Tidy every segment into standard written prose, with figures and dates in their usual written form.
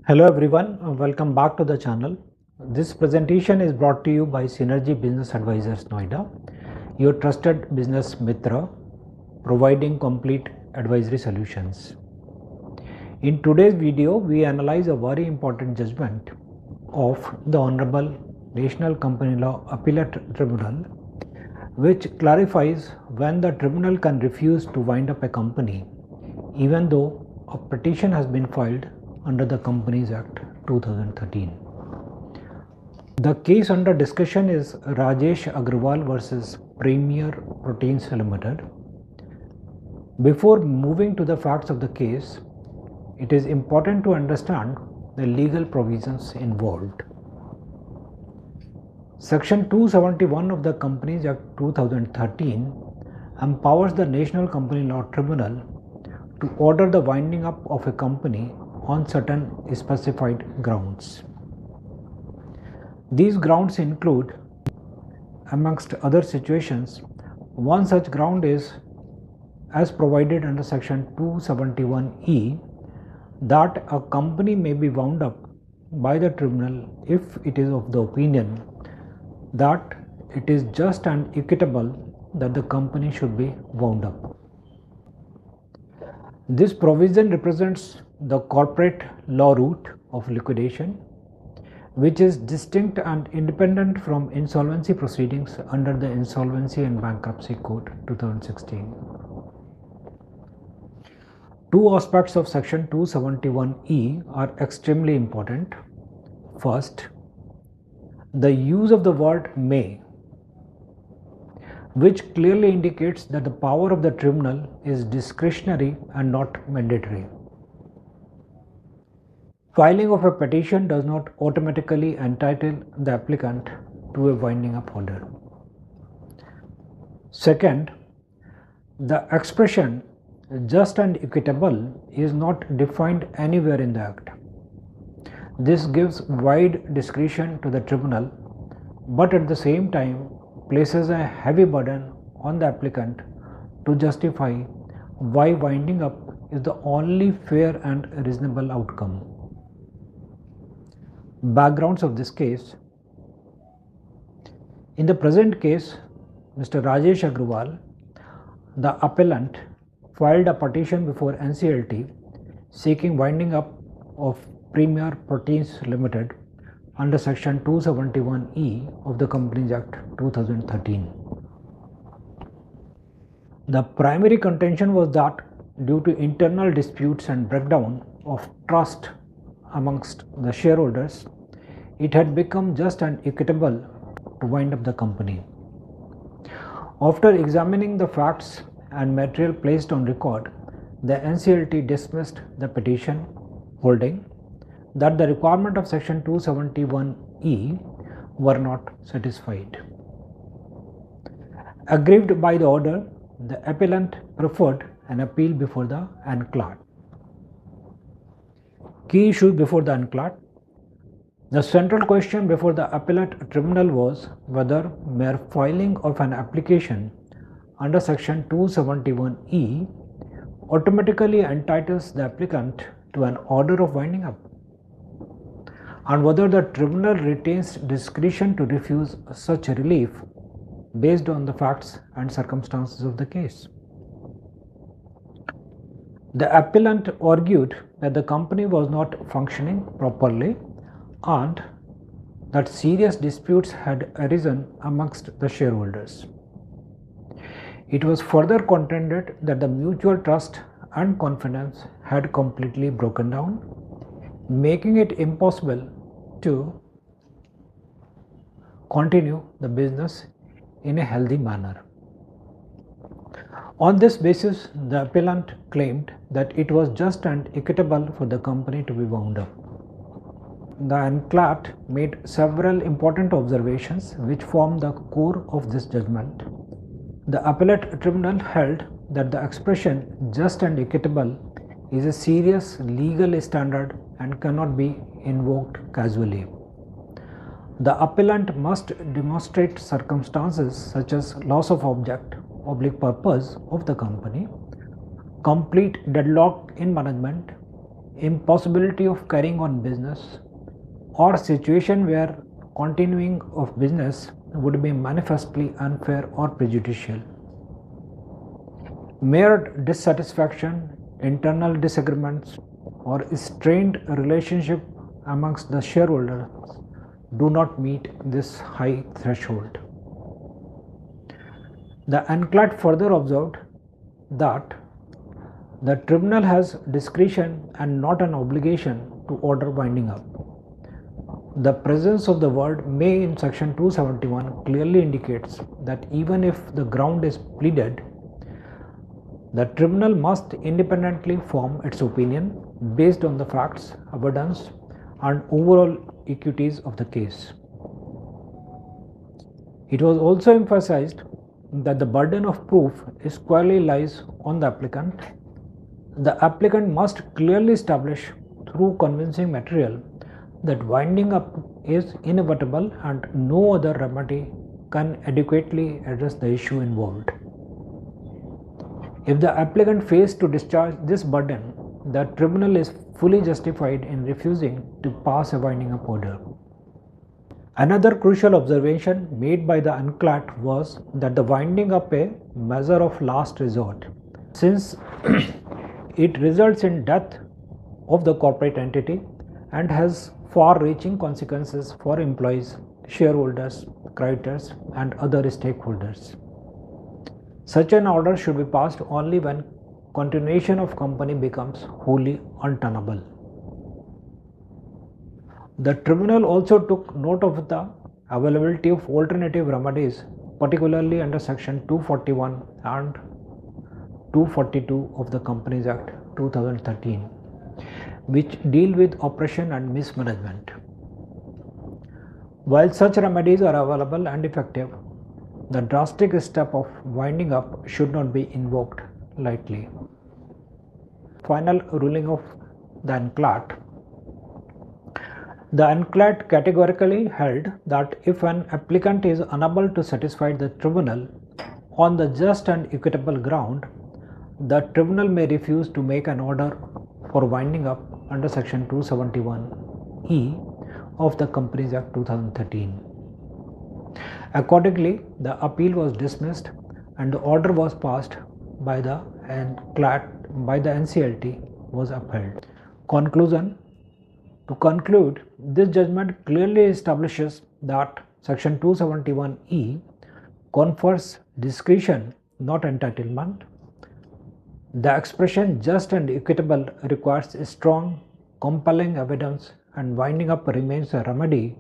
Hello everyone, welcome back to the channel. This presentation is brought to you by Synergy Business Advisors Noida, your trusted business mitra, providing complete advisory solutions. In today's video, we analyze a very important judgment of the Honorable National Company Law Appellate Tribunal, which clarifies when the tribunal can refuse to wind up a company even though a petition has been filed under the Companies Act 2013. The case under discussion is Rajesh Agrawal versus Premier Proteins Limited. Before moving to the facts of the case, it is important to understand the legal provisions involved. Section 271 of the Companies Act 2013 empowers the National Company Law Tribunal to order the winding up of a company on certain specified grounds. These grounds include, amongst other situations, one such ground is as provided under Section 271E that a company may be wound up by the tribunal if it is of the opinion that it is just and equitable that the company should be wound up. This provision represents the corporate law route of liquidation, which is distinct and independent from insolvency proceedings under the Insolvency and Bankruptcy Code 2016. Two aspects of Section 271E are extremely important. First, the use of the word may, which clearly indicates that the power of the tribunal is discretionary and not mandatory. Filing of a petition does not automatically entitle the applicant to a winding up order. Second, the expression just and equitable is not defined anywhere in the Act. This gives wide discretion to the tribunal, but at the same time places a heavy burden on the applicant to justify why winding up is the only fair and reasonable outcome. Backgrounds of this case. In the present case, Mr. Rajesh Agrawal, the appellant, filed a petition before NCLT seeking winding up of Premier Proteins Limited under Section 271E of the Companies Act 2013. The primary contention was that due to internal disputes and breakdown of trust amongst the shareholders, it had become just and equitable to wind up the company. After examining the facts and material placed on record, the NCLT dismissed the petition, holding that the requirement of Section 271E were not satisfied. Aggrieved by the order, the appellant preferred an appeal before the NCLT. Key issues before the NCLT. The central question before the appellate tribunal was whether mere filing of an application under Section 271E automatically entitles the applicant to an order of winding up, and whether the tribunal retains discretion to refuse such relief based on the facts and circumstances of the case. The appellant argued that the company was not functioning properly and that serious disputes had arisen amongst the shareholders. It was further contended that the mutual trust and confidence had completely broken down, making it impossible to continue the business in a healthy manner. On this basis, the appellant claimed that it was just and equitable for the company to be wound up. The NCLT made several important observations which form the core of this judgment. The appellate tribunal held that the expression just and equitable is a serious legal standard and cannot be invoked casually. The appellant must demonstrate circumstances such as loss of object, purpose of the company, complete deadlock in management, impossibility of carrying on business, or situation where continuing of business would be manifestly unfair or prejudicial. Mere dissatisfaction, internal disagreements, or strained relationship amongst the shareholders do not meet this high threshold. The NCLT further observed that the tribunal has discretion and not an obligation to order winding up. The presence of the word may in section 271 clearly indicates that even if the ground is pleaded, the tribunal must independently form its opinion based on the facts, evidence, and overall equities of the case. It was also emphasized that the burden of proof squarely lies on the applicant. The applicant must clearly establish through convincing material that winding up is inevitable and no other remedy can adequately address the issue involved. If the applicant fails to discharge this burden, the tribunal is fully justified in refusing to pass a winding up order. Another crucial observation made by the NCLT was that the winding up a measure of last resort, since it results in death of the corporate entity and has far-reaching consequences for employees, shareholders, creditors, and other stakeholders. Such an order should be passed only when continuation of company becomes wholly untenable. The tribunal also took note of the availability of alternative remedies, particularly under section 241 and 242 of the Companies Act 2013, which deal with operation and mismanagement. While such remedies are available and effective, the drastic step of winding up should not be invoked lightly. Final ruling of the NCLT. The NCLT categorically held that if an applicant is unable to satisfy the tribunal on the just and equitable ground, the tribunal may refuse to make an order for winding up under section 271E of the Companies Act 2013. Accordingly, the appeal was dismissed and the order was passed by the NCLT was upheld. Conclusion. To conclude, this judgment clearly establishes that section 271E confers discretion, not entitlement. The expression just and equitable requires strong, compelling evidence, and winding up remains a remedy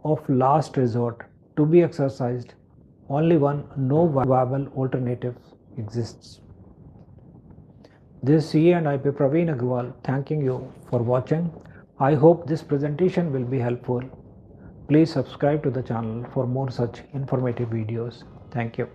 of last resort to be exercised only when no viable alternative exists. This is CA and IP Praveen Agrawal thanking you for watching. I hope this presentation will be helpful. Please subscribe to the channel for more such informative videos. Thank you.